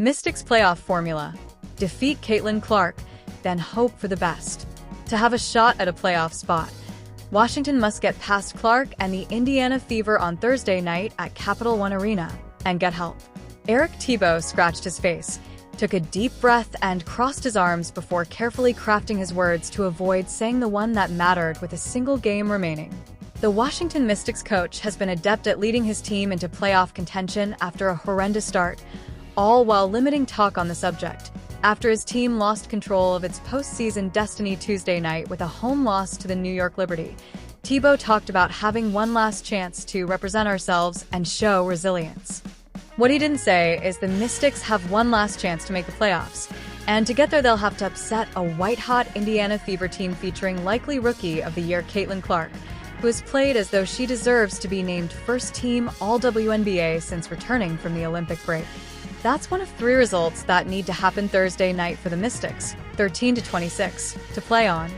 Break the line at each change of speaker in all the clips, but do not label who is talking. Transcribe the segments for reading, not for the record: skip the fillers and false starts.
Mystics playoff formula: defeat Caitlin Clark, then hope for the best. To have a shot at a playoff spot, Washington must get past Clark and the Indiana Fever on Thursday night at Capital One Arena and get help. Eric Thibault scratched his face, took a deep breath, and crossed his arms before carefully crafting his words to avoid saying the one that mattered with a single game remaining. The Washington Mystics coach has been adept at leading his team into playoff contention after a horrendous start, all while limiting talk on the subject. After his team lost control of its postseason destiny Tuesday night with a home loss to the New York Liberty, Thibault talked about having one last chance to represent ourselves and show resilience. What he didn't say is the Mystics have one last chance to make the playoffs, and to get there they'll have to upset a white-hot Indiana Fever team featuring likely Rookie of the Year Caitlin Clark, who has played as though she deserves to be named first-team All-WNBA since returning from the Olympic break. That's one of three results that need to happen Thursday night for the Mystics, 13-26, to play on.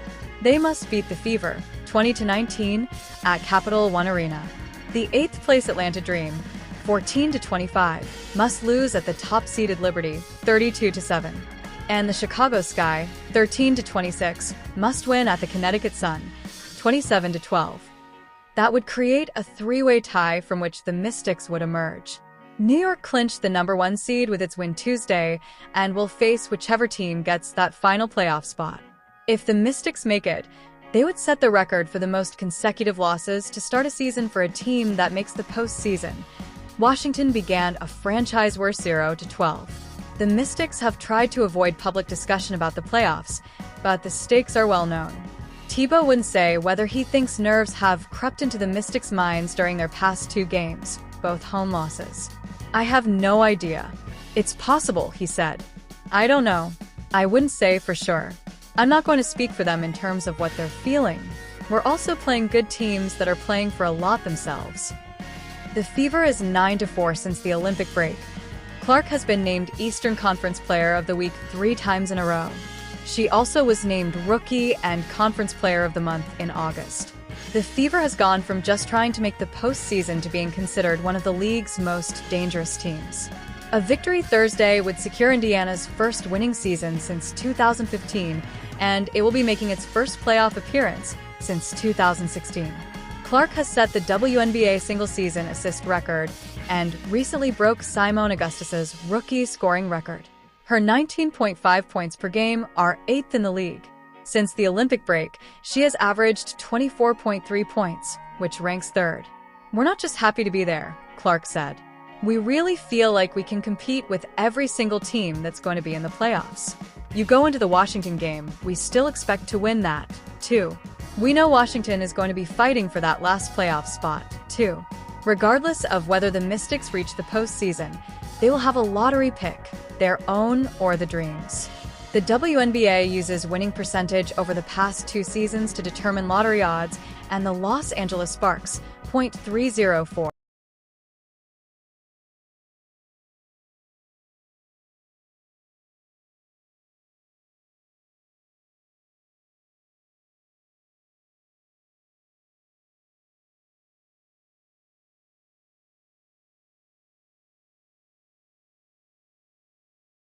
They must beat the Fever, 20-19, at Capital One Arena. The 8th-place Atlanta Dream, 14-25, must lose at the top-seeded Liberty, 32-7. And the Chicago Sky, 13-26, must win at the Connecticut Sun, 27-12. That would create a three-way tie from which the Mystics would emerge. New York clinched the #1 seed with its win Tuesday and will face whichever team gets that final playoff spot. If the Mystics make it, they would set the record for the most consecutive losses to start a season for a team that makes the postseason. Washington began a franchise-worst 0-12. The Mystics have tried to avoid public discussion about the playoffs, but the stakes are well known. Thibault wouldn't say whether he thinks nerves have crept into the Mystics' minds during their past two games, both home losses. "I have no idea. It's possible," he said. "I don't know. I wouldn't say for sure. I'm not going to speak for them in terms of what they're feeling. We're also playing good teams that are playing for a lot themselves." The Fever is 9-4 since the Olympic break. Clark has been named Eastern Conference Player of the Week 3 times in a row. She also was named Rookie and Conference Player of the Month in August. The Fever has gone from just trying to make the postseason to being considered one of the league's most dangerous teams. A victory Thursday would secure Indiana's first winning season since 2015, and it will be making its first playoff appearance since 2016. Clark has set the WNBA single-season assist record and recently broke Simone Augustus's rookie scoring record. Her 19.5 points per game are 8th in the league. Since the Olympic break, she has averaged 24.3 points, which ranks 3rd. "We're not just happy to be there," Clark said. "We really feel like we can compete with every single team that's going to be in the playoffs. You go into the Washington game, we still expect to win that, too. We know Washington is going to be fighting for that last playoff spot, too. Regardless of whether the Mystics reach the postseason, they will have a lottery pick, their own or the Dreams." The WNBA uses winning percentage over the past 2 seasons to determine lottery odds, and the Los Angeles Sparks, .304.